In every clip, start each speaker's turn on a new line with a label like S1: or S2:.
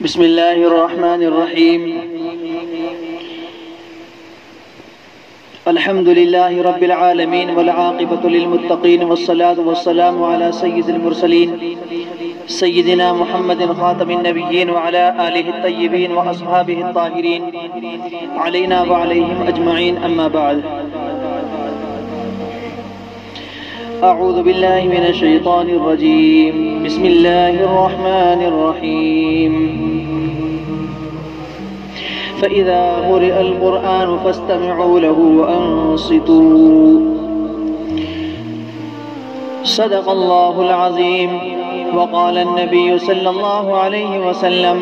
S1: بسم الله الرحمن الرحيم. الحمد لله رب العالمين والعاقبة للمتقين والصلاة والسلام على سيد المرسلين سيدنا محمد خاتم النبيين وعلى آله الطيبين وأصحابه الطاهرين علينا وعليهم أجمعين، أما بعد. أعوذ بالله من الشيطان الرجيم. بسم الله الرحمن الرحيم. فإذا قرئ القرآن فاستمعوا له وأنصتوا. صدق الله العظيم. وقال النبي صلى الله عليه وسلم: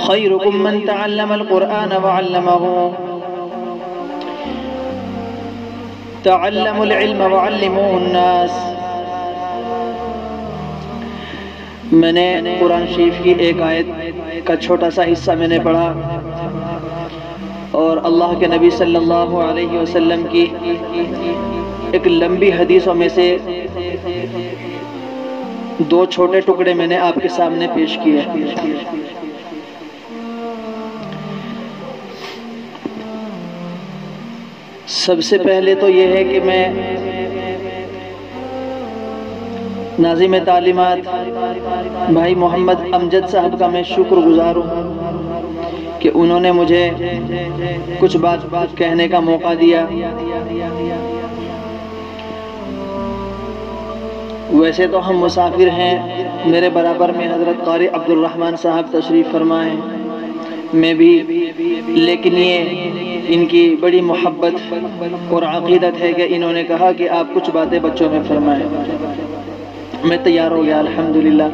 S1: خيركم من تعلم القرآن وعلمه. تعلموا العلم وعلموه الناس. میں نے قرآن شریف کی ایک آیت کا چھوٹا سا حصہ میں نے پڑھا اور اللہ کے نبی صلی اللہ علیہ وسلم کی ایک لمبی حدیثوں میں سے دو چھوٹے ٹکڑے میں نے آپ کے سامنے پیش کیے. سب سے پہلے تو یہ ہے کہ میں ناظم تعلیمات بھائی محمد امجد صاحب کا میں شکر گزار ہوں کہ انہوں نے مجھے کچھ بات کہنے کا موقع دیا. ویسے تو ہم مسافر ہیں، میرے برابر میں حضرت قاری عبد الرحمن صاحب تشریف فرما ہیں، میں بھی، لیکن یہ ان کی بڑی محبت اور عقیدت ہے کہ انہوں نے کہا کہ آپ کچھ باتیں بچوں میں فرمائیں. میں تیار ہو گیا الحمدللہ.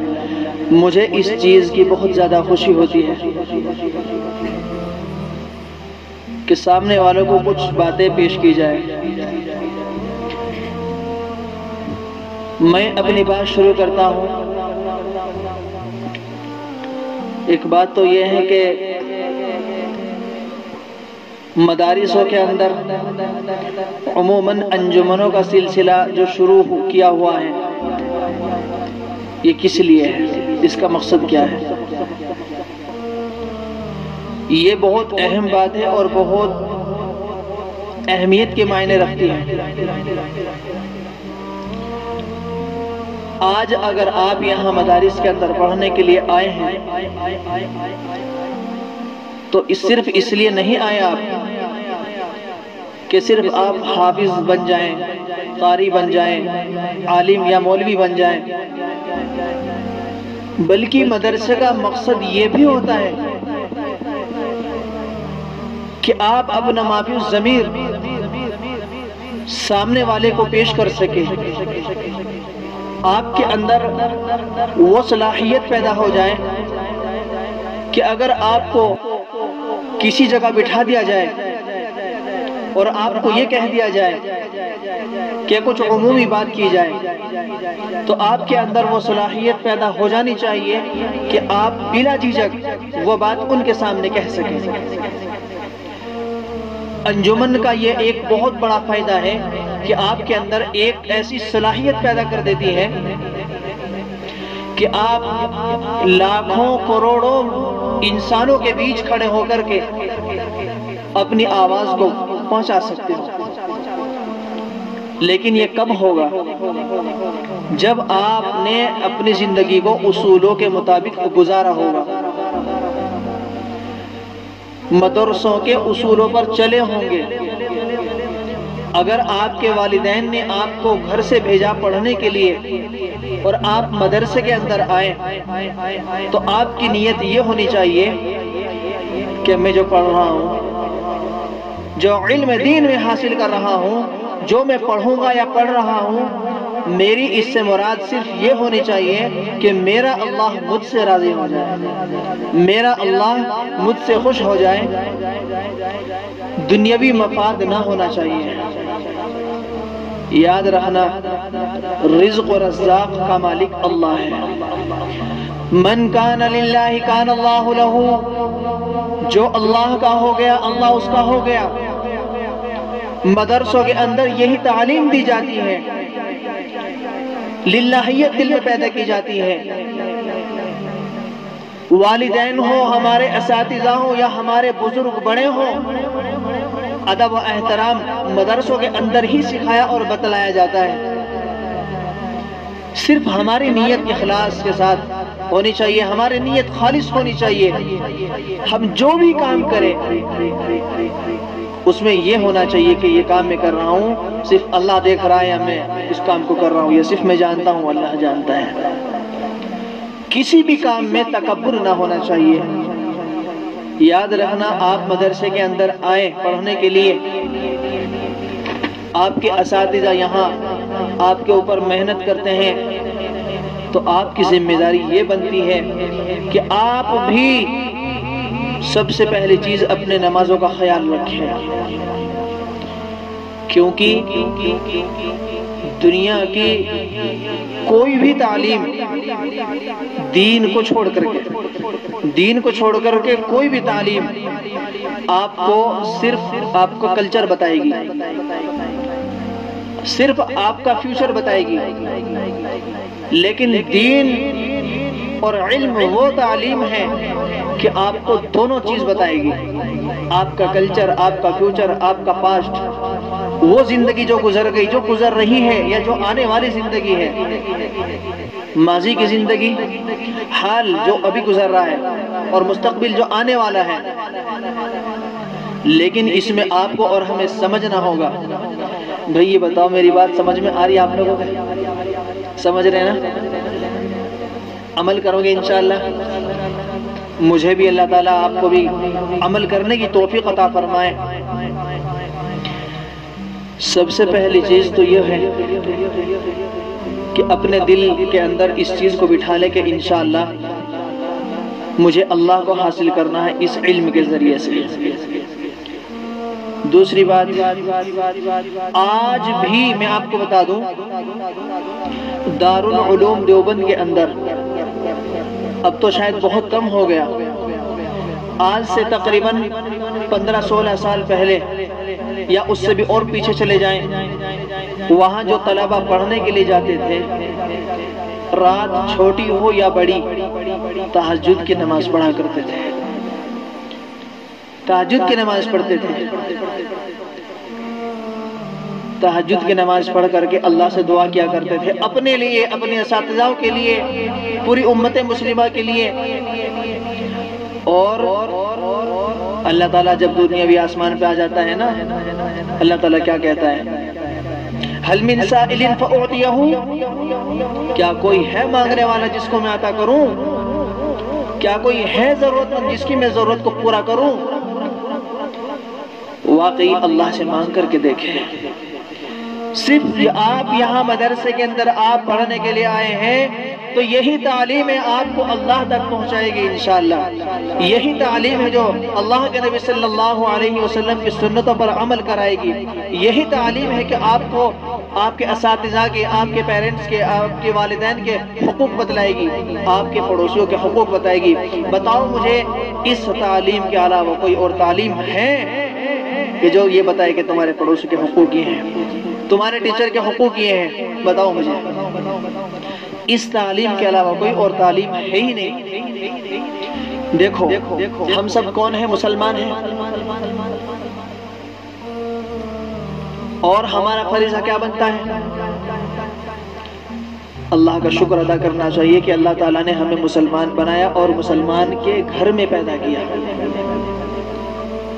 S1: مجھے اس چیز کی بہت زیادہ خوشی ہوتی ہے کہ سامنے والوں کو کچھ باتیں پیش کی جائے. میں اپنی بات شروع کرتا ہوں. ایک بات تو یہ ہے کہ مدارسوں کے اندر عموماً انجمنوں کا سلسلہ جو شروع کیا ہوا ہے، یہ کس لیے ہے، اس کا مقصد کیا ہے؟ یہ بہت اہم بات ہے اور بہت اہمیت کے معنی رکھتی ہے. آج اگر آپ یہاں مدارس کے اندر پڑھنے کے لیے آئے ہیں تو صرف اس لیے نہیں آئے آپ کہ صرف آپ حافظ بن جائیں، قاری بن جائیں، عالم یا مولوی بن جائیں، بلکہ مدرسے کا مقصد یہ بھی ہوتا ہے کہ آپ اپنا مافی الضمیر سامنے والے کو پیش کر سکیں. آپ کے اندر وہ صلاحیت پیدا ہو جائے کہ اگر آپ کو کسی جگہ بٹھا دیا جائے اور آپ کو یہ کہہ دیا جائے کہ کچھ عمومی بات کی جائے تو آپ کے اندر وہ صلاحیت پیدا ہو جانی چاہیے کہ آپ بلا جھجک وہ بات ان کے سامنے کہہ سکیں. انجمن کا یہ ایک بہت بڑا فائدہ ہے کہ آپ کے اندر ایک ایسی صلاحیت پیدا کر دیتی ہے کہ آپ لاکھوں کروڑوں انسانوں کے بیچ کھڑے ہو کر کے اپنی آواز کو پہنچا سکتے ہو. لیکن یہ کب ہوگا؟ جب آپ نے اپنی زندگی کو اصولوں کے مطابق گزارا ہوگا، مدرسوں کے اصولوں پر چلے ہوں گے. اگر آپ کے والدین نے آپ کو گھر سے بھیجا پڑھنے کے لیے اور آپ مدرسے کے اندر آئے تو آپ کی نیت یہ ہونی چاہیے کہ میں جو پڑھ رہا ہوں، جو علم دین میں حاصل کر رہا ہوں، جو میں پڑھوں گا یا پڑھ رہا ہوں، میری اس سے مراد صرف یہ ہونی چاہیے کہ میرا اللہ مجھ سے راضی ہو جائے، میرا اللہ مجھ سے خوش ہو جائے. دنیاوی مفاد نہ ہونا چاہیے. یاد رکھنا، رزق و رزاق کا مالک اللہ ہے. من کان للہ کان اللہ لہ. جو اللہ کا ہو گیا اللہ اس کا ہو گیا. مدرسوں کے اندر یہی تعلیم دی جاتی ہے، للہیت دل میں پیدا کی جاتی ہے. والدین ہو، ہمارے اساتذہ ہوں یا ہمارے بزرگ بڑے ہوں، ادب و احترام مدرسوں کے اندر ہی سکھایا اور بتلایا جاتا ہے۔ صرف ہماری نیت اخلاص کے ساتھ ہونی چاہیے، ہماری نیت خالص ہونی چاہیے۔ ہم جو بھی کام کریں اس میں یہ ہونا چاہیے کہ یہ کام میں کر رہا ہوں صرف اللہ دیکھ رہا ہے یا میں اس کام کو کر رہا ہوں، یہ صرف میں جانتا ہوں، اللہ جانتا ہے۔ کسی بھی کام میں تکبر نہ ہونا چاہیے۔ یاد رکھنا، آپ مدرسے کے اندر آئے پڑھنے کے لیے، آپ کے اساتذہ یہاں آپ کے اوپر محنت کرتے ہیں، تو آپ کی ذمہ داری یہ بنتی ہے کہ آپ بھی سب سے پہلی چیز اپنے نمازوں کا خیال رکھیں، کیونکہ دنیا کی کوئی بھی تعلیم دین کو چھوڑ کر کے کوئی بھی تعلیم آپ کو صرف آپ کو کلچر بتائے گی، صرف آپ کا فیوچر بتائے گی، لیکن دین اور علم وہ تعلیم ہے کہ آپ کو دونوں چیز بتائے گی، آپ کا کلچر، آپ کا فیوچر، آپ کا پاسٹ، وہ زندگی جو گزر گئی، جو گزر رہی ہے یا جو آنے والی زندگی ہے، ماضی کی زندگی، حال جو ابھی گزر رہا ہے اور مستقبل جو آنے والا ہے۔ لیکن اس میں آپ کو اور ہمیں سمجھنا ہوگا۔ بھئی یہ بتاؤ، میری بات سمجھ میں آ رہی ہے آپ لوگوں کو؟ سمجھ رہے ہیں نا؟ عمل کرو گے انشاءاللہ؟ مجھے بھی اللہ تعالیٰ آپ کو بھی عمل کرنے کی توفیق عطا فرمائے۔ سب سے پہلی چیز تو یہ ہے کہ اپنے دل کے اندر اس چیز کو بٹھا لے کہ انشاءاللہ مجھے اللہ کو حاصل کرنا ہے اس علم کے ذریعے سے۔ دوسری بات، آج بھی میں آپ کو بتا دوں، دارالعلوم دیوبند کے اندر، اب تو شاید بہت کم ہو گیا، آج سے تقریباً 15-16 سال پہلے یا اس سے بھی اور پیچھے چلے جائیں، وہاں جو طلبہ پڑھنے کے لیے جاتے تھے، رات چھوٹی ہو یا بڑی، تہجد کی نماز پڑھا کرتے تھے، تہجد کی نماز پڑھتے تھے، تہجد کی نماز پڑھ کر کے اللہ سے دعا کیا کرتے تھے، اپنے لیے، اپنے اساتذہ کے لیے، پوری امت مسلمہ کے لیے۔ اور اللہ تعالیٰ جب دنیاوی آسمان پہ آ جاتا ہے نا، اللہ تعالیٰ کیا کہتا ہے؟ حل من سائل فأعطیہ، کیا کوئی ہے مانگنے والا جس کو میں عطا کروں؟ کیا کوئی ہے ضرورت مند جس کی میں ضرورت کو پورا کروں؟ واقعی اللہ سے مانگ کر کے دیکھیں۔ صرف آپ یہاں مدرسے کے اندر آپ پڑھنے کے لیے آئے ہیں تو یہی تعلیم ہے آپ کو اللہ تک پہنچائے گی انشاءاللہ۔ یہی تعلیم ہے جو اللہ کے نبی صلی اللہ علیہ وسلم کی سنتوں پر عمل کرائے گی۔ یہی تعلیم ہے کہ آپ کو آپ کے اساتذہ کے، آپ کے پیرنٹس کے، آپ کے والدین کے حقوق بتلائے گی، آپ کے پڑوسیوں کے حقوق بتائے گی۔ بتاؤ مجھے اس تعلیم کے علاوہ کوئی اور تعلیم ہے کہ جو یہ بتائے کہ تمہارے پڑوسی کے حقوق یہ ہیں، تمہارے ٹیچر کے حقوق یہ ہیں؟ بتاؤ مجھے۔ اس تعلیم کے علاوہ کوئی اور تعلیم ہے ہی نہیں۔ دیکھو ہم سب کون ہیں؟ مسلمان ہیں، اور ہمارا فریضہ کیا بنتا ہے؟ اللہ کا شکر ادا کرنا چاہیے کہ اللہ تعالیٰ نے ہمیں مسلمان بنایا اور مسلمان کے گھر میں پیدا کیا۔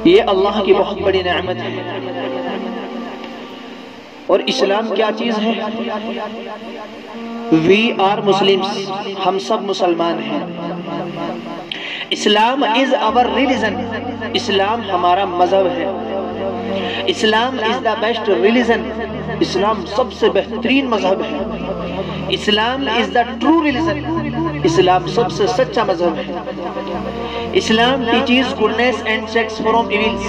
S1: یہ اللہ کی بہت بڑی نعمت ہے۔ اور اسلام کیا چیز ہے؟ We are Muslims، ہم سب مسلمان ہیں۔ اسلام is our religion، اسلام ہمارا مذہب ہے۔ اسلام is the best religion، اسلام سب سے بہترین مذہب ہے۔ اسلام is the true religion، اسلام سب سے سچا مذہب ہے۔ اسلام teaches goodness and sex from evils،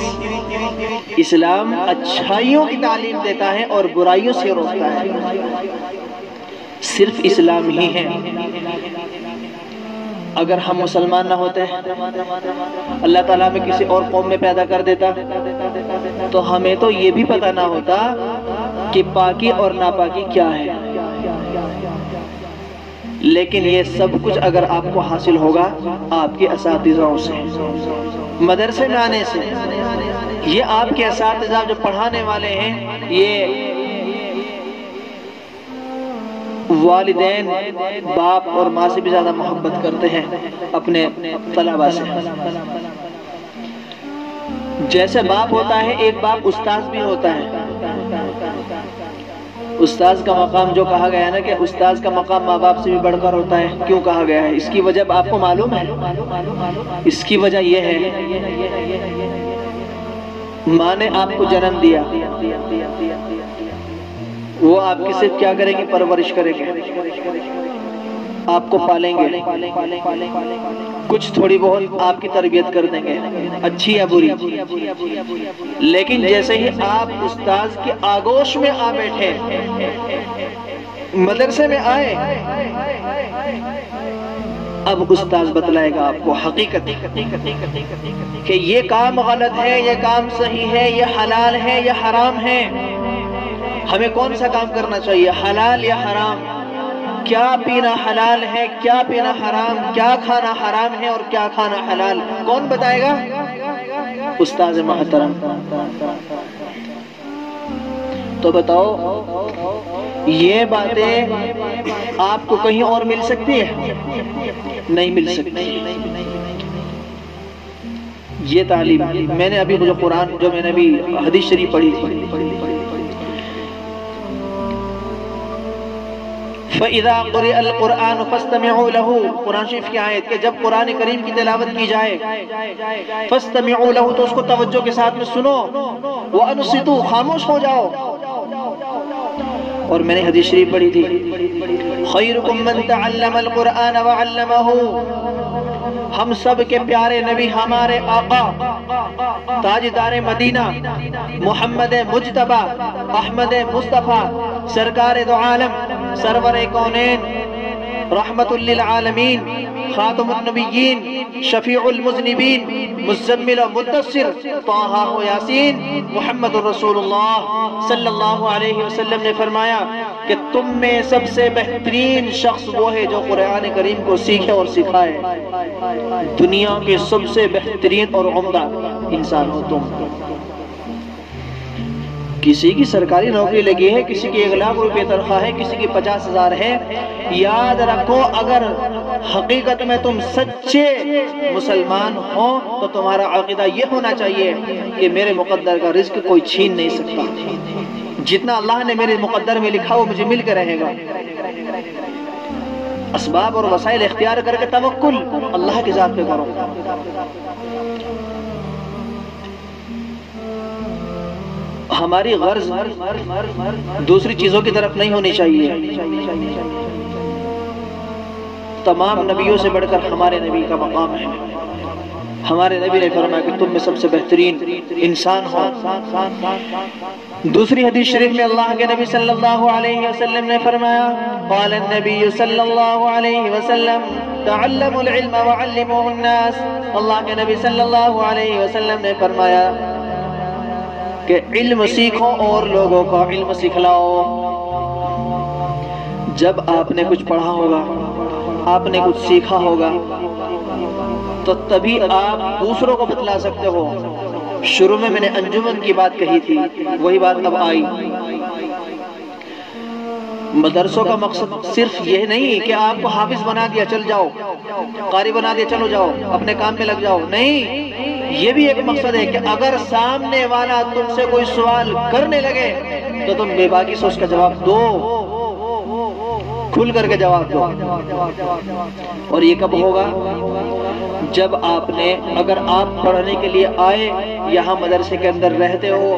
S1: اسلام اچھائیوں کی تعلیم دیتا ہے اور برائیوں سے روکتا ہے۔ صرف اسلام ہی ہے۔ اگر ہم مسلمان نہ ہوتے، اللہ تعالیٰ میں کسی اور قوم میں پیدا کر دیتا، تو ہمیں تو یہ بھی پتہ نہ ہوتا کہ پاکی اور ناپاکی کیا ہے۔ لیکن یہ سب کچھ اگر آپ کو حاصل ہوگا آپ کے اساتذہ سے، مدرسے میں آنے سے۔ یہ آپ کے اساتذہ جو پڑھانے والے ہیں، یہ والدین باپ اور ماں سے بھی زیادہ محبت کرتے ہیں اپنے طلباء سے۔ جیسے باپ ہوتا ہے، ایک باپ استاذ بھی ہوتا ہے۔ استاذ کا مقام جو کہا گیا ہے نا کہ استاذ کا مقام ماں باپ سے بھی بڑھ کر ہوتا ہے، کیوں کہا گیا ہے؟ اس کی وجہ آپ کو معلوم ہے؟ اس کی وجہ یہ ہے، ماں نے آپ کو جنم دیا، وہ آپ کی صرف کیا کریں گے؟ پرورش کریں گے، آپ کو پالیں گے، کچھ تھوڑی بہت آپ کی تربیت کر دیں گے، اچھی یا بری۔ لیکن جیسے ہی آپ استاذ کی آگوش میں آ بیٹھے، مدرسے میں آئے، اب استاذ بتلائے گا آپ کو حقیقت کہ یہ کام غلط ہے، یہ کام صحیح ہے، یہ حلال ہے، یہ حرام ہے، ہمیں کون سا کام کرنا چاہیے، حلال یا حرام، کیا پینا حلال ہے، کیا پینا حرام، کیا کھانا حرام ہے اور کیا کھانا حلال، کون بتائے گا؟ استاذ محترم۔ تو بتاؤ یہ باتیں آپ کو کہیں اور مل سکتی ہے؟ نہیں مل سکتی۔ یہ تعلیم میں نے ابھی جو قرآن، جو میں نے ابھی حدیث شریف پڑھی تھی، فَإِذَا قُرِئَ الْقُرْآنُ فَاسْتَمِعُوا لَهُ، قرآن شریف کی آیت کہ جب قرآن کریم کی تلاوت کی جائے، فَاسْتَمِعُوا لَهُ، تو اس کو توجہ کے ساتھ میں سنو، وَأَنصِتُوا، خاموش ہو جاؤ۔ اور میں نے حدیث شریف پڑھی تھی، خَيْرُكُم مَّن تَعَلَّمَ الْقُرْآنَ وَعَلَّمَهُ، ہم سب کے پیارے نبی، ہمارے آقا تاجدار مدینہ محمد مجتبی احمد مصطفیٰ سرکار دو عالم سرور کونین رحمت للعالمین خاتم النبیین شفیع المذنبین مزمل و مدثر طٰہٰ و یاسین محمد الرسول اللہ صلی اللہ علیہ وسلم نے فرمایا کہ تم میں سب سے بہترین شخص وہ ہے جو قرآن کریم کو سیکھے اور سکھائے۔ دنیا کے سب سے بہترین اور عمدہ انسان ہو تم۔ کسی کی سرکاری نوکری لگی ہے، کسی کی 1 لاکھ روپے تنخواہ ہے، کسی کی 50,000 ہے، یاد رکھو اگر حقیقت میں تم سچے مسلمان ہو تو تمہارا عقیدہ یہ ہونا چاہیے کہ میرے مقدر کا رزق کوئی چھین نہیں سکتا، جتنا اللہ نے میرے مقدر میں لکھا وہ مجھے مل کے رہے گا۔ اسباب اور وسائل اختیار کر کے توکل اللہ کی ذات پہ کرو۔ ہماری غرض دوسری چیزوں کی طرف نہیں ہونی چاہیے۔ تمام نبیوں سے بڑھ کر ہمارے نبی کا مقام ہے۔ ہمارے نبی نے فرمایا کہ تم میں سب سے بہترین انسان ہو۔ دوسری حدیث شریف میں اللہ کے نبی صلی اللہ علیہ وسلم نے فرمایا، قال النبی صلی اللہ علیہ وسلم تعلموا العلم وعلموه الناس، اللہ کے نبی صلی اللہ علیہ وسلم نے فرمایا کہ علم سیکھو اور لوگوں کا علم سکھلاؤ۔ جب آپ نے کچھ پڑھا ہوگا، آپ نے کچھ سیکھا ہوگا، تو تبھی آپ دوسروں کو بتلا سکتے ہو۔ شروع میں نے انجمن کی بات کہی تھی، وہی بات اب آئی۔ مدرسوں کا مقصد صرف یہ نہیں کہ آپ کو حافظ بنا دیا چل جاؤ، قاری بنا دیا چلو جاؤ اپنے کام میں لگ جاؤ، نہیں، یہ بھی ایک مقصد ہے کہ اگر سامنے والا تم سے کوئی سوال کرنے لگے تو تم بے باکی سے اس کا جواب دو، کھل کر کے جواب دو۔ اور یہ کب ہوگا؟ جب آپ نے، اگر آپ پڑھنے کے لیے آئے، یہاں مدرسے کے اندر رہتے ہو،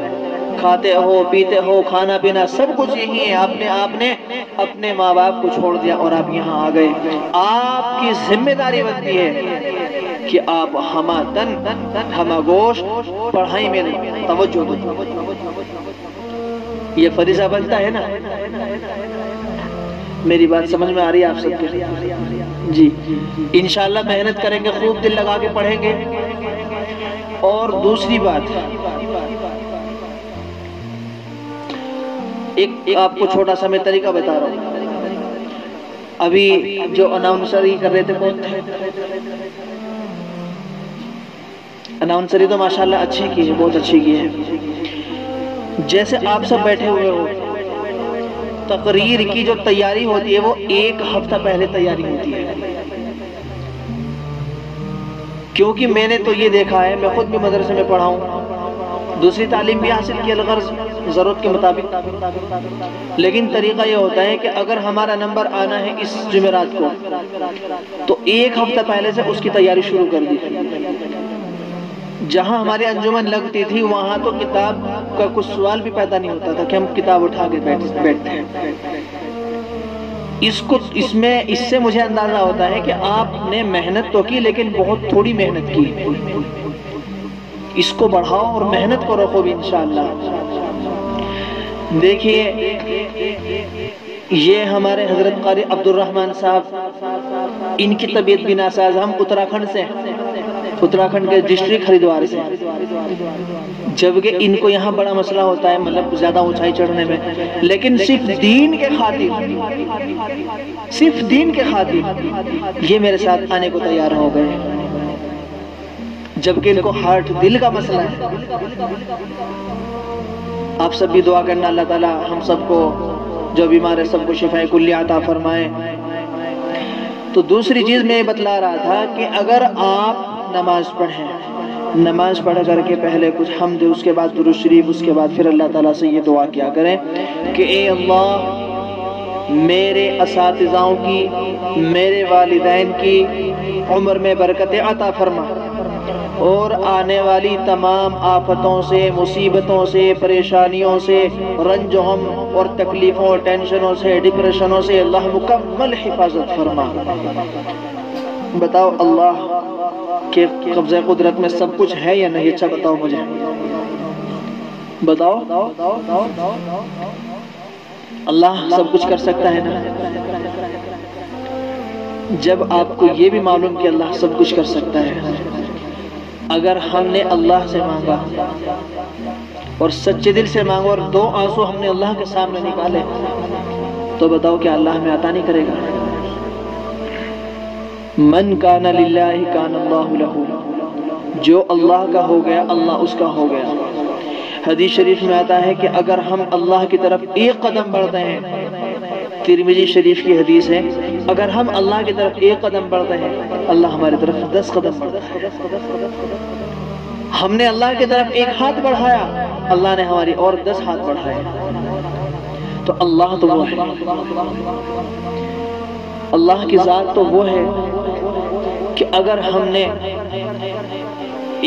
S1: کھاتے ہو، پیتے ہو، کھانا پینا سب کچھ یہی ہے، آپ نے اپنے ماں باپ کو چھوڑ دیا اور آپ یہاں آ گئے، آپ کی ذمہ داری بنتی ہے کہ آپ ہمہ تن ہمہ گوشت پڑھائی میں توجہ دیں۔ یہ فریضہ بنتا ہے نا؟ میری بات سمجھ میں آ رہی ہے آپ سب کے؟ جی، انشاءاللہ محنت کریں گے، خوب دل لگا کے پڑھیں گے۔ اور دوسری بات، ایک آپ کو چھوٹا سا میں طریقہ بتا رہا ہوں۔ ابھی جو اناؤنسری کر رہے تھے کون تھے؟ اناؤنسری تو ماشاءاللہ اچھی کی ہے، بہت اچھی کی ہے. جیسے آپ سب بیٹھے ہوئے ہو، تقریر کی جو تیاری ہوتی ہے وہ 1 ہفتہ پہلے تیاری ہوتی ہے. کیونکہ میں نے تو یہ دیکھا ہے، میں خود بھی مدرسے میں پڑھا ہوں، دوسری تعلیم بھی حاصل کی الغرض ضرورت کے مطابق، لیکن طریقہ یہ ہوتا ہے کہ اگر ہمارا نمبر آنا ہے اس جمعرات کو تو 1 ہفتہ پہلے سے اس کی تیاری شروع کر دی. جہاں ہماری انجمن لگتی تھی وہاں تو کتاب کا کچھ سوال بھی پیدا نہیں ہوتا تھا کہ ہم کتاب اٹھا کے بیٹھتے ہیں. اس سے مجھے اندازہ ہوتا ہے کہ آپ نے محنت تو کی لیکن بہت تھوڑی محنت کی. اس کو بڑھاؤ اور محنت کو رکھو بھی انشاءاللہ. دیکھیے یہ ہمارے حضرت قاری عبد الرحمن صاحب، ان کی طبیعت بھی ناساز. ہم اتراکھنڈ سے، اتراکھنڈ کے ڈسٹرکٹ ہریدوار سے، جبکہ ان کو یہاں بڑا مسئلہ ہوتا ہے، مطلب زیادہ اونچائی چڑھنے میں، لیکن صرف دین کے خاطر، صرف دین کے خاطر یہ میرے ساتھ آنے کو تیار ہو گئے، جبکہ ان کو ہارٹ، دل کا مسئلہ ہے. آپ سب بھی دعا کرنا اللہ تعالی ہم سب کو، جو بیمار ہے سب کو شفاء کلی عطا فرمائے. تو دوسری چیز میں یہ بتلا رہا تھا کہ اگر آپ نماز پڑھیں، نماز پڑھ کر کے پہلے کچھ حمد، اس کے بعد درود شریف، اس کے بعد پھر اللہ تعالیٰ سے یہ دعا کیا کریں کہ اے اللہ میرے اساتذاؤں کی، میرے والدین کی عمر میں برکت عطا فرما، اور آنے والی تمام آفتوں سے، مصیبتوں سے، پریشانیوں سے، رنج و غم اور تکلیفوں، ٹینشنوں سے، ڈپریشنوں سے اللہ مکمل حفاظت فرما. بتاؤ اللہ کے قبضہ قدرت میں سب کچھ ہے یا نہیں؟ اچھا بتاؤ مجھے، بتاؤ. اللہ سب کچھ کر سکتا ہے نا؟ جب آپ کو یہ بھی معلوم کہ اللہ سب کچھ کر سکتا ہے، اگر ہم نے اللہ سے مانگا اور سچے دل سے مانگا اور 2 آنسو ہم نے اللہ کے سامنے نکالے، تو بتاؤ کہ اللہ ہمیں عطا نہیں کرے گا؟ من کان للہ کان اللہ لہ، جو اللہ کا ہو گیا اللہ اس کا ہو گیا. حدیث شریف میں آتا ہے کہ اگر ہم اللہ کی طرف 1 قدم بڑھتے ہیں، ترمذی شریف کی حدیث ہے، اگر ہم اللہ کی طرف 1 قدم بڑھتے ہیں اللہ ہماری طرف 10 قدم بڑھتا ہے. ہم نے اللہ کی طرف 1 ہاتھ بڑھایا، اللہ نے ہماری اور 10 ہاتھ بڑھائے. تو اللہ تو وہ ہے، اللہ کی ذات تو وہ ہے کہ اگر ہم نے،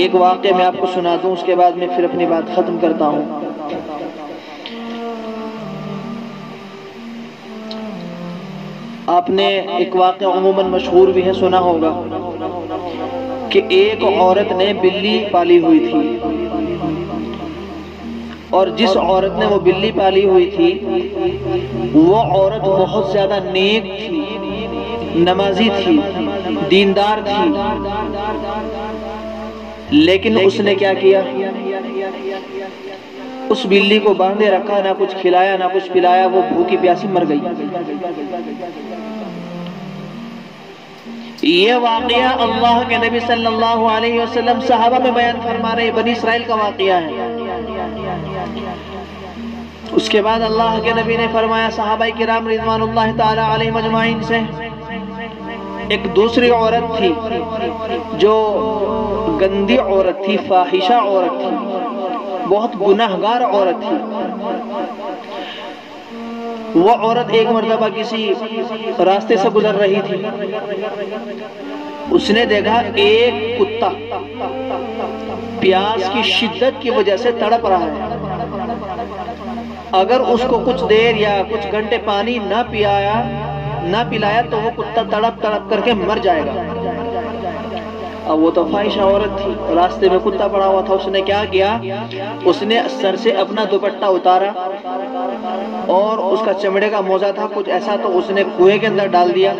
S1: ایک واقعہ میں آپ کو سنا دوں اس کے بعد میں پھر اپنی بات ختم کرتا ہوں. آپ نے ایک واقعہ عموماً مشہور بھی ہے، سنا ہوگا کہ ایک عورت نے بلی پالی ہوئی تھی، اور جس عورت نے وہ بلی پالی ہوئی تھی وہ عورت بہت زیادہ نیک تھی، نمازی تھی، دیندار تھی، لیکن اس نے کیا کیا؟ اس بلی کو باندھے رکھا، نہ کچھ کھلایا نہ کچھ پلایا، وہ بھوکی پیاسی مر گئی. یہ واقعہ اللہ کے نبی صلی اللہ علیہ وسلم صحابہ میں بیان فرما رہے، بنی اسرائیل کا واقعہ ہے. اس کے بعد اللہ کے نبی نے فرمایا صحابہ کرام رضوان اللہ تعالی علیہم اجمعین سے، ایک دوسری عورت تھی جو گندی عورت تھی، فاحشہ عورت تھی، بہت گناہگار عورت تھی. وہ عورت ایک مرتبہ کسی راستے سے گزر رہی تھی، اس نے دیکھا ایک کتا پیاس کی شدت کی وجہ سے تڑپ رہا ہے، اگر اس کو کچھ دیر یا کچھ گھنٹے پانی نہ پلایا تو وہ کتا تڑپ کر کے مر جائے گا. اب وہ تو فاحشہ عورت تھی، راستے میں کتا پڑا ہوا تھا، اس نے کیا کیا؟ اس نے سر سے اپنا دوپٹہ اتارا اور اس کا چمڑے کا موزہ تھا کچھ ایسا، تو اس نے کنویں کے اندر ڈال دیا.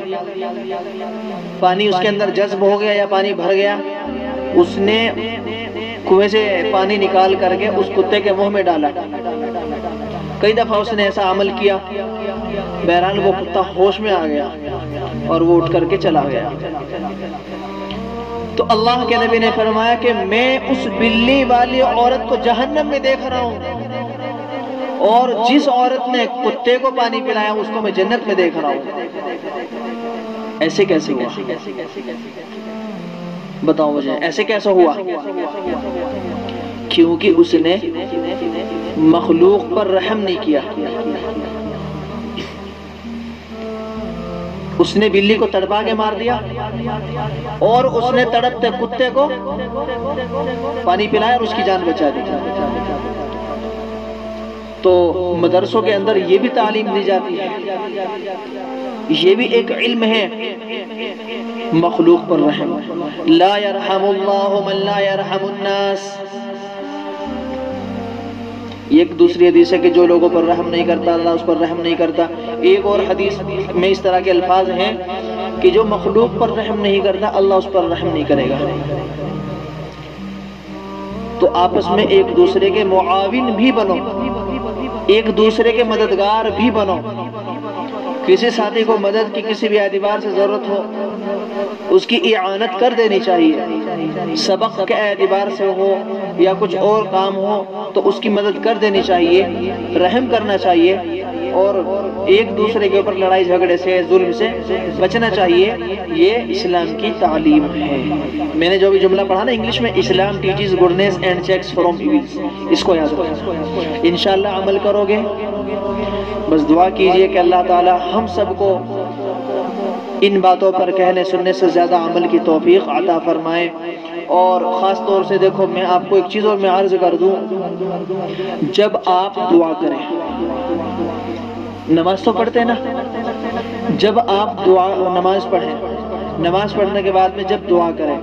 S1: پانی اس کے اندر جذب ہو گیا یا پانی بھر گیا، اس نے کنویں سے پانی نکال کر کے اس کتے کے منہ میں ڈالا. کئی دفعہ اس نے ایسا عمل کیا. بہرحال وہ کتا ہوش میں آ گیا اور وہ اٹھ کر کے چلا گیا۔ تو اللہ کے نبی نے فرمایا کہ میں اس بلی والی عورت کو جہنم میں دیکھ رہا ہوں، اور جس عورت نے کتے کو پانی پلایا اس کو میں جنت میں دیکھ رہا ہوں۔ ایسے کیسے ہوا؟ بتاؤ مجھے ایسے کیسے ہوا؟ کیونکہ اس نے مخلوق پر رحم نہیں کیا۔ اس نے بلی کو تڑپا کے مار دیا اور اس نے تڑپتے کتے کو پانی پلایا اور اس کی جان بچا دی۔ تو مدرسوں کے اندر یہ بھی تعلیم دی جاتی ہے، یہ بھی ایک علم ہے، مخلوق پر رحم۔ لا یرحم اللہ من لا یرحم الناس۔ ایک دوسری حدیث ہے کہ جو لوگوں پر رحم نہیں کرتا اللہ اس پر رحم نہیں کرتا۔ ایک اور حدیث میں اس طرح کے الفاظ ہیں کہ جو مخلوق پر رحم نہیں کرتا اللہ اس پر رحم نہیں کرے گا۔ تو آپس میں ایک دوسرے کے معاون بھی بنو، ایک دوسرے کے مددگار بھی بنو۔ کسی ساتھی کو مدد کی کسی بھی اعتبار سے ضرورت ہو اس کی اعانت کر دینی چاہیے، سبق کے اعتبار سے ہو یا کچھ اور کام ہو تو اس کی مدد کر دینی چاہیے، رحم کرنا چاہیے، اور ایک دوسرے کے اوپر لڑائی جھگڑے سے ظلم سے بچنا چاہیے۔ یہ اسلام کی تعلیم ہے۔ میں نے جو بھی جملہ پڑھا نا انگلش میں، Islam teaches goodness and checks from evils, اس کو یاد رکھو، انشاءاللہ عمل کرو گے۔ بس دعا کیجئے کہ اللہ تعالی ہم سب کو ان باتوں پر کہنے سننے سے زیادہ عمل کی توفیق عطا فرمائے۔ اور خاص طور سے دیکھو، میں آپ کو ایک چیز اور میں عرض کر دوں، جب آپ دعا کریں، نماز تو پڑھتے ہیں نا، جب آپ نماز پڑھیں، نماز پڑھنے کے بعد میں جب دعا کریں،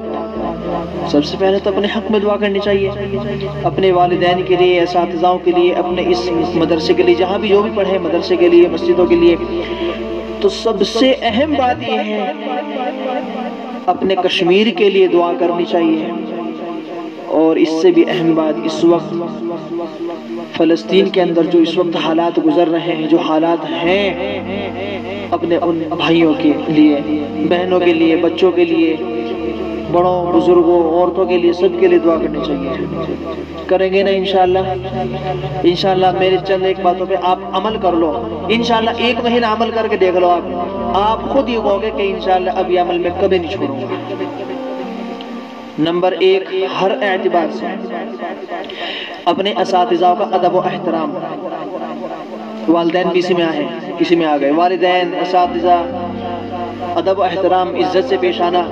S1: سب سے پہلے تو اپنے حق میں دعا کرنی چاہیے، اپنے والدین کے لیے، اساتذاؤں کے لیے، اپنے اس مدرسے کے لیے، جہاں بھی جو بھی پڑھے، مدرسے کے لیے، مسجدوں کے لیے۔ تو سب سے اہم بات یہ ہے اپنے کشمیر کے لیے دعا کرنی چاہیے، اور اس سے بھی اہم بات اس وقت فلسطین کے اندر جو اس وقت حالات گزر رہے ہیں، جو حالات ہیں، اپنے ان بھائیوں کے لیے، بہنوں کے لیے، بچوں کے لیے، بڑوں بزرگوں، عورتوں کے لیے، سب کے لیے دعا کرنی چاہیے۔ کریں گے نا انشاءاللہ؟ انشاءاللہ میری چند ایک باتوں پہ آپ عمل کر لو، انشاءاللہ ایک مہینہ عمل کر کے دیکھ لو، آپ خود یہ کہو گے کہ انشاءاللہ اب یہ عمل میں کبھی نہیں چھوڑوں گا۔ نمبر ایک، ہر اعتبار سے اپنے اساتذہ کا ادب و احترام۔ والدین بھی اسی میں آ گئے، والدین، اساتذہ، ادب و احترام، عزت سے پیش آنا،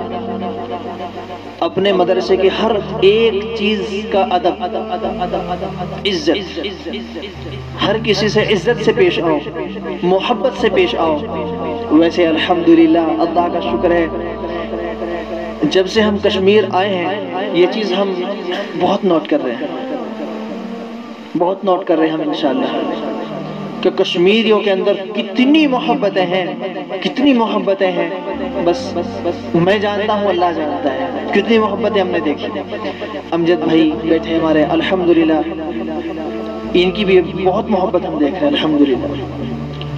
S1: اپنے مدرسے کی ہر ایک چیز کا ادب، عزت، ہر کسی سے عزت سے پیش آؤ، محبت سے پیش آؤ۔ ویسے الحمدللہ اللہ کا شکر ہے، جب سے ہم کشمیر آئے ہیں یہ چیز ہم بہت نوٹ کر رہے ہیں، بہت نوٹ کر رہے ہیں ہم انشاءاللہ، کہ کشمیریوں کے اندر کتنی محبتیں ہیں، کتنی محبتیں ہیں۔ بس میں جانتا ہوں، اللہ جانتا ہے کتنی محبتیں ہم نے دیکھی۔ امجد بھائی بیٹھے ہمارے، الحمدللہ ان کی بھی بہت محبت ہم دیکھ رہے ہیں، الحمدللہ،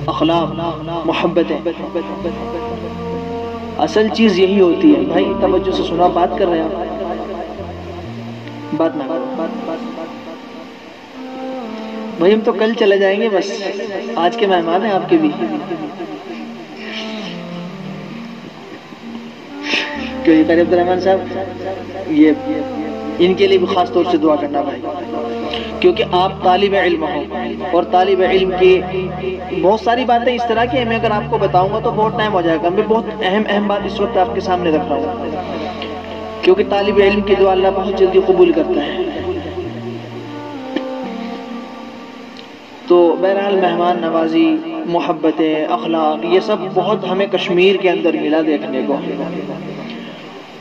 S1: اخلاق، محبتیں۔ اصل چیز یہی ہوتی ہے بھائی، توجہ سے سنا، بات کر رہے ہیں بات نہ بھائی، ہم تو کل چلے جائیں گے، بس آج کے مہمان ہیں آپ کے بھی، کیونکہ قاری عبد الرحمن صاحب، یہ ان کے لیے بھی خاص طور سے دعا کرنا بھائی، کیونکہ آپ طالب علم ہو، اور طالب علم کی بہت ساری باتیں اس طرح کی ہیں، میں اگر آپ کو بتاؤں گا تو بہت ٹائم ہو جائے گا۔ میں بہت اہم بات اس وقت آپ کے سامنے رکھ رہا ہوں، کیونکہ طالب علم کی دعا اللہ بہت جلدی قبول کرتا ہے۔ تو بہرحال مہمان نوازی، محبتیں، اخلاق، یہ سب بہت ہمیں کشمیر کے اندر ملا دیکھنے کو،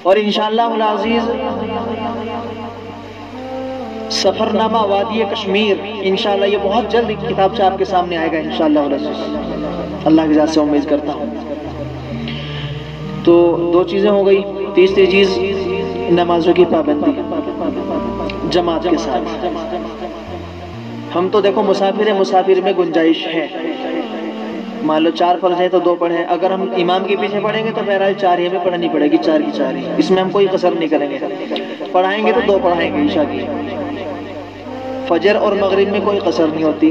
S1: اور انشاءاللہ العزیز سفر نامہ وادی کشمیر انشاءاللہ یہ بہت جلد کتاب سے آپ کے سامنے آئے گا انشاءاللہ العزیز، اللہ کی ذات سے امید کرتا ہوں۔ تو دو چیزیں ہو گئی، تیسری چیز نمازوں کی پابندی جماعت کے ساتھ۔ ہم تو دیکھو مسافر ہیں، مسافر میں گنجائش ہے، مان لو 4 فرض ہیں تو 2 پڑھیں، اگر ہم امام کے پیچھے پڑھیں گے تو بہرحال 4 ہی ہمیں پڑھنی پڑے گی، 4 کی 4 ہی، اس میں ہم کوئی قصر نہیں کریں گے، پڑھائیں گے تو 2 پڑھائیں گے عشاء کی، فجر اور مغرب میں کوئی قصر نہیں ہوتی۔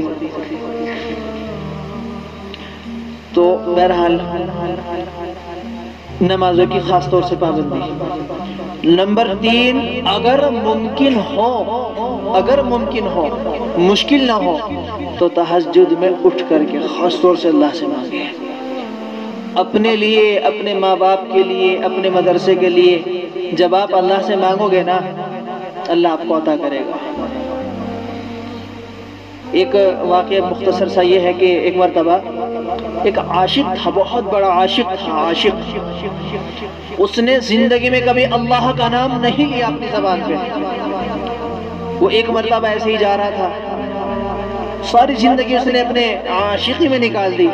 S1: تو بہرحال نمازوں کی خاص طور سے پابندی۔ نمبر 3، اگر ممکن ہو مشکل نہ ہو تو تہجد میں اٹھ کر کے خاص طور سے اللہ سے مانگے، اپنے لیے، اپنے ماں باپ کے لیے، اپنے مدرسے کے لیے۔ جب آپ اللہ سے مانگو گے نا اللہ آپ کو عطا کرے گا۔ ایک واقعہ مختصر سا یہ ہے کہ ایک مرتبہ ایک عاشق تھا، بہت بڑا عاشق تھا، عاشق، اس نے زندگی میں کبھی اللہ کا نام نہیں لیا اپنی زبان پہ۔ وہ ایک مرتبہ ایسے ہی جا رہا تھا، ساری زندگی اس نے اپنے عاشقی میں نکال دی،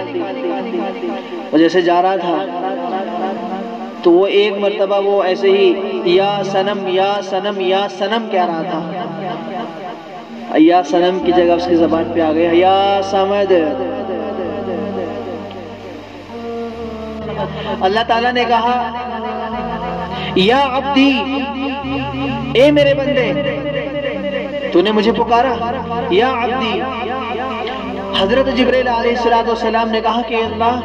S1: اور جیسے جا رہا تھا تو وہ ایک مرتبہ وہ ایسے ہی یا صنم یا صنم یا صنم کہہ رہا تھا، یا صنم کی جگہ اس کی زبان پہ آ گیا یا صمد۔ اللہ تعالیٰ نے کہا یا عبدی، اے میرے بندے تو نے مجھے پکارا، یا عبدی۔ حضرت جبرائیل علیہ السلام نے کہا کہ اللہ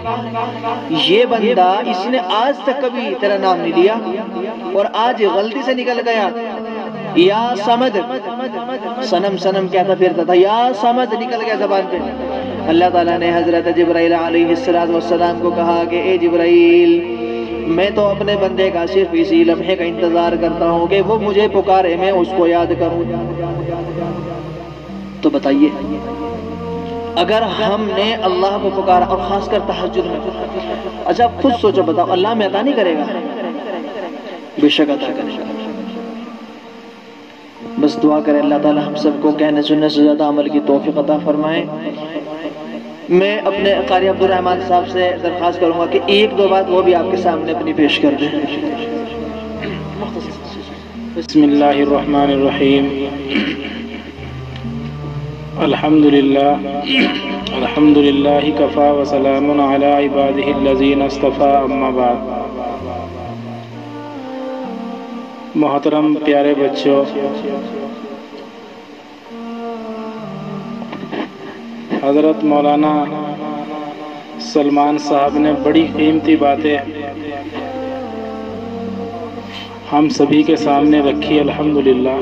S1: یہ بندہ اس نے آج تک کبھی تیرا نام نہیں لیا اور آج غلطی سے نکل گیا یا صمد، صنم صنم کہتا پھرتا تھا، یا صمد نکل گیا زبان پہ۔ اللہ تعالیٰ نے حضرت جبرائیل علیہ السلام کو کہا کہ اے جبرائیل میں تو اپنے بندے کا صرف اسی لمحے کا انتظار کرتا ہوں کہ وہ مجھے پکارے، میں اس کو یاد کروں۔ تو بتائیے اگر ہم نے اللہ کو پکارا اور خاص کر تہجد میں، اچھا خود سوچو بتاؤ اللہ میں عطا نہیں کرے گا؟ بے شک عطا کرے گا۔ بس دعا کرے اللہ تعالی ہم سب کو کہنے سننے سے زیادہ عمل کی توفیق عطا فرمائے۔ میں اپنے قاری عبدالرحمن صاحب سے درخواست کروں گا کہ 1-2 بات وہ بھی آپ کے سامنے اپنی پیش کر دیں۔
S2: بسم اللہ الرحمن الرحیم، الحمدللہ کفا وسلام علی عبادہ الذین اصطفیٰ، اما بعد۔ محترم پیارے بچوں، حضرت مولانا سلمان صاحب نے بڑی قیمتی باتیں ہم سبھی کے سامنے رکھی، الحمدللہ۔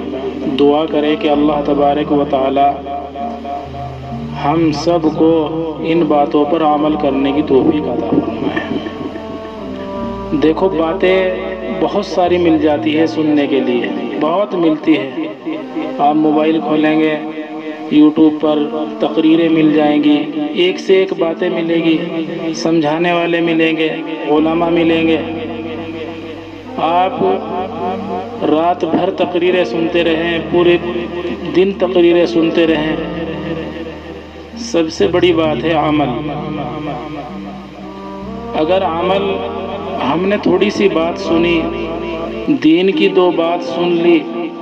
S2: دعا کریں کہ اللہ تبارک و تعالی ہم سب کو ان باتوں پر عمل کرنے کی توفیق عطا فرمائے۔ دیکھو باتیں بہت ساری مل جاتی ہے سننے کے لیے، بہت ملتی ہے۔ آپ موبائل کھولیں گے یوٹیوب پر تقریریں مل جائیں گی، ایک سے ایک باتیں ملے گی، سمجھانے والے ملیں گے، علماء ملیں گے۔ آپ رات بھر تقریریں سنتے رہیں، پورے دن تقریریں سنتے رہیں۔ سب سے بڑی بات ہے عمل۔ اگر عمل، ہم نے تھوڑی سی بات سنی، دین کی 2 بات سن لی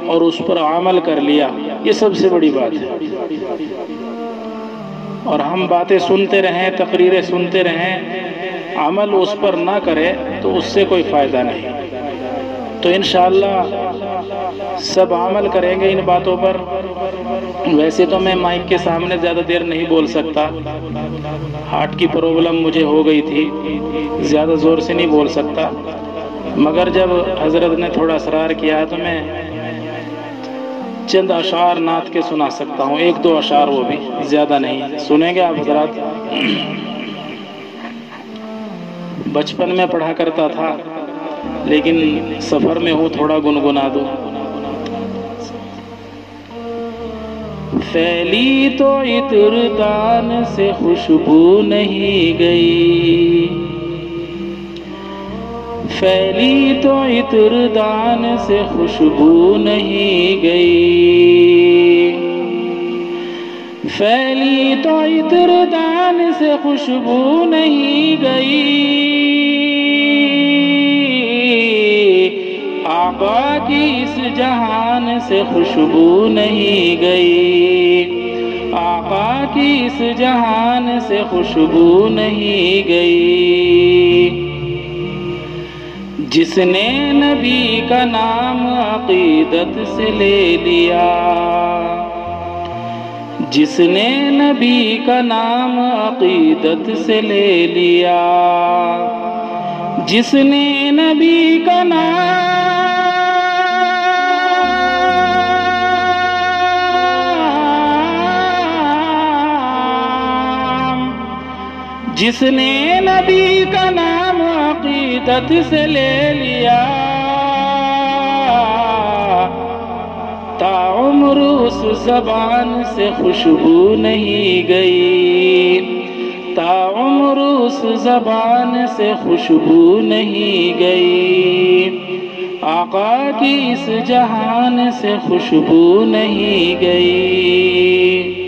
S2: اور اس پر عمل کر لیا، یہ سب سے بڑی بات ہے۔ اور ہم باتیں سنتے رہیں، تقریریں سنتے رہیں، عمل اس پر نہ کرے تو اس سے کوئی فائدہ نہیں۔ تو انشاءاللہ سب عمل کریں گے ان باتوں پر۔ ویسے تو میں مائک کے سامنے زیادہ دیر نہیں بول سکتا، ہارٹ کی پرابلم مجھے ہو گئی تھی، زیادہ زور سے نہیں بول سکتا، مگر جب حضرت نے تھوڑا اصرار کیا تو میں چند اشعار نعت کے سنا سکتا ہوں، 1-2 اشعار، وہ بھی زیادہ نہیں۔ سنیں گے آپ حضرات؟ بچپن میں پڑھا کرتا تھا لیکن سفر میں ہوں، تھوڑا گنگنا دو۔ پھیلی تو عطر دان سے خوشبو نہیں گئی، پھیلی تو عطر دان سے خوشبو نہیں گئی، پھیلی تو عطر دان سے خوشبو نہیں گئی، آقا کی اس جہان سے خوشبو نہیں گئی، آقا کی اس جہان سے خوشبو نہیں گئی۔ جس نے نبی کا نام عقیدت سے لے لیا، جس نے نبی کا نام عقیدت سے لے لیا، جس نے نبی کا نام، جس نے نبی کا نام عقیدت سے لے لیا، تا عمر اس زبان سے خوشبو نہیں گئی، تا عمر اس زبان سے خوشبو نہیں گئی، آقا کی اس جہان سے خوشبو نہیں گئی۔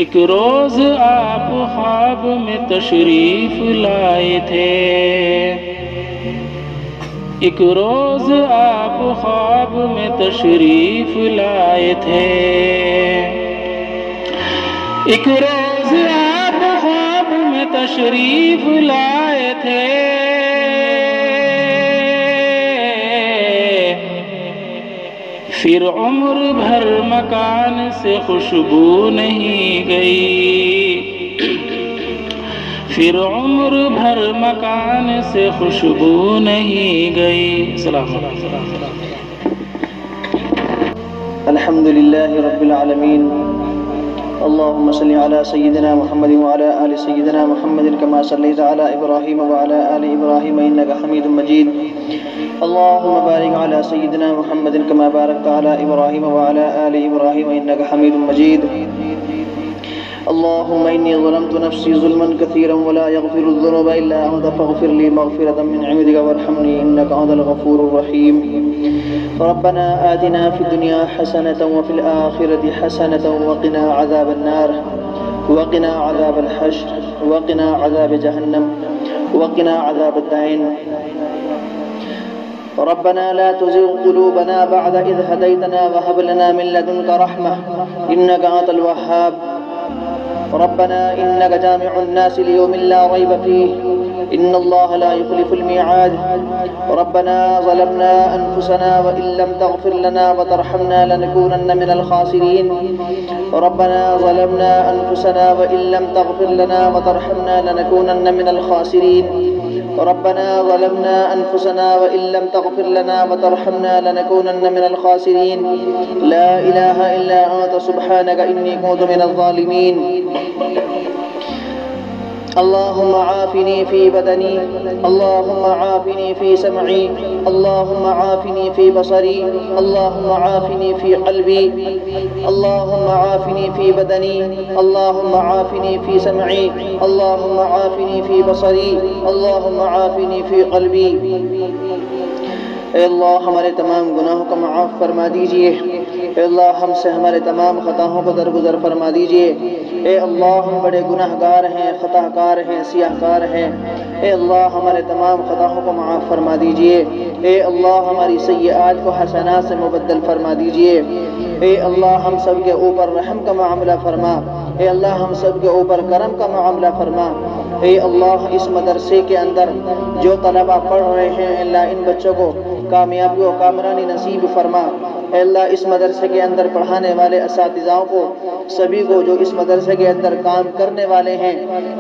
S2: ایک روز آپ خواب میں تشریف لائے تھے، ایک روز آپ خواب میں تشریف لائے تھے، ایک روز آپ خواب میں تشریف لائے تھے، پھر عمر بھر مکان سے خوشبو نہیں گئی، پھر عمر بھر مکان سے خوشبو نہیں گئی۔ سلام علیکم۔
S1: الحمد لله رب العالمين، اللهم صل على سيدنا محمد وعلى آل سيدنا محمد كما صليت على إبراهيم وعلى آل إبراهيم إنك حميد مجيد، اللهم بارك على سيدنا محمد كما باركت على إبراهيم وعلى آل إبراهيم إنك حميد مجيد، اللهم إني ظلمت نفسي ظلما كثيرا ولا يغفر الذنوب إلا أنت فاغفر لي مغفرة من عندك وارحمني إنك أنت الغفور الرحيم، ربنا آتنا في الدنيا حسنة وفي الآخرة حسنة وقنا عذاب النار وقنا عذاب الحشر وقنا عذاب جهنم وقنا عذاب الدين، ربنا لا تزغ قلوبنا بعد إذ هديتنا وهب لنا من لدنك رحمة إنك أنت الوهاب، ربنا إنك جامع الناس ليوم لا ريب فيه إن الله لا يخلف الميعاد، ربنا ظلمنا أنفسنا وإن لم تغفر لنا وترحمنا لنكونن من الخاسرين، ربنا ظلمنا أنفسنا وإن لم تغفر لنا وترحمنا لنكونن من الخاسرين، ربنا ظلمنا أنفسنا وإن لم تغفر لنا وترحمنا لنكونن من الخاسرين، لا إله إلا أنت سبحانك إني كنت من الظالمين، اللهم عافني في بدني، اللهم عافني في سمعي، اللهم عافني في بصري، اللهم عافني في قلبي، اللهم عافني في بدني، اللهم عافني في سمعي، اللهم عافني في بصري، اللهم عافني في قلبي۔ اے اللہ ہمارے تمام گناہوں کو معاف فرما دیجئے، اے اللہ ہم سے ہمارے تمام خطاؤں کو درگزر فرما دیجئے، اے اللہ ہم بڑے گناہ گار ہیں، خطا کار ہیں، سیاہ کار ہیں، اے اللہ ہمارے تمام خطاؤں کو معاف فرما دیجئے، اے اللہ ہماری سیئات کو حسنات سے مبدل فرما دیجئے، اے اللہ ہم سب کے اوپر رحم کا معاملہ فرما، اے اللہ ہم سب کے اوپر کرم کا معاملہ فرما، اے اللہ اس مدرسے کے اندر جو طلبہ پڑھ رہے ہیں اللہ ان بچوں کو کامیابی و کامرانی نصیب فرما، اے اللہ اس مدرسے کے اندر پڑھانے والے اساتذاؤں کو سبھی کو جو اس مدرسے کے اندر کام کرنے والے ہیں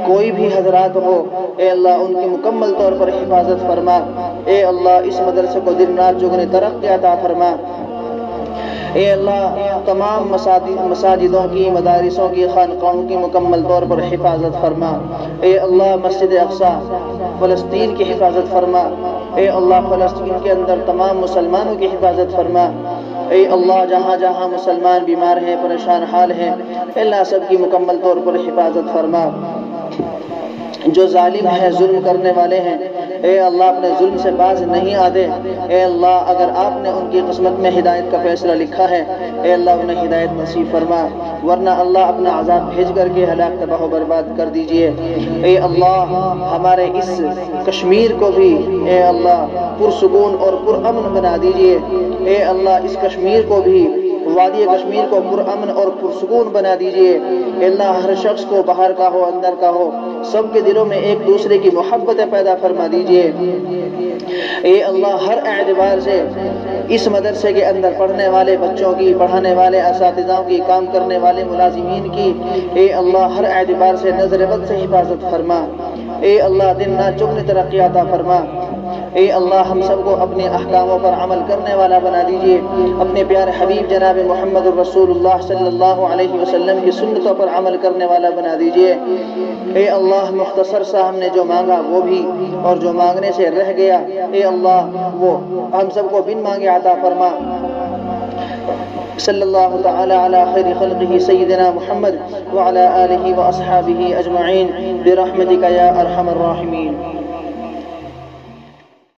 S1: کوئی بھی حضرات ہو اے اللہ ان کی مکمل طور پر حفاظت فرما، اے اللہ اس مدرسے کو دن رات چگنے ترقی عطا فرما، اے اللہ تمام مساجدوں کی، مدارسوں کی، خانقاہوں کی مکمل طور پر حفاظت فرما، اے اللہ مسجد اقصی فلسطین کی حفاظت فرما، اے اللہ فلسطین کے اندر تمام مسلمانوں کی حفاظت فرما، اے اللہ جہاں جہاں مسلمان بیمار ہیں، پریشان حال ہیں، اے اللہ سب کی مکمل طور پر حفاظت فرما، جو ظالم ہیں، ظلم کرنے والے ہیں اے اللہ اپنے ظلم سے باز نہیں آتے، اے اللہ اگر آپ نے ان کی قسمت میں ہدایت کا فیصلہ لکھا ہے اے اللہ انہیں ہدایت نصیب فرما، ورنہ اللہ اپنا عذاب بھیج کر کے ہلاک تباہ و برباد کر دیجئے، اے اللہ ہمارے اس کشمیر کو بھی اے اللہ پرسکون اور پرامن بنا دیجئے، اے اللہ اس کشمیر کو بھی وادی کشمیر کو پرامن اور پرسکون بنا دیجئے اللہ، ہر شخص کو باہر کا ہو اندر کا ہو سب کے دلوں میں ایک دوسرے کی محبت پیدا فرما دیجئے اے اللہ، ہر اعتبار سے اس مدرسے کے اندر پڑھنے والے بچوں کی، پڑھانے والے اساتذہ کی، کام کرنے والے ملازمین کی اے اللہ ہر اعتبار سے نظر بد سے حفاظت فرما اے اللہ، دن نہ چگنی ترقی عطا فرما اے اللہ، ہم سب کو اپنے احکاموں پر عمل کرنے والا بنا دیجئے، اپنے پیارے حبیب جناب محمد الرسول اللہ صلی اللہ علیہ وسلم کی سنتوں پر عمل کرنے والا بنا دیجئے اے اللہ، مختصر سا ہم نے جو مانگا وہ بھی اور جو مانگنے سے رہ گیا اے اللہ وہ ہم سب کو بن مانگے عطا فرما صلی اللہ تعالی علی خیر خلقہ سیدنا محمد وعلی آلہ واصحابہ اجمعین برحمتک یا ارحم الراحمین۔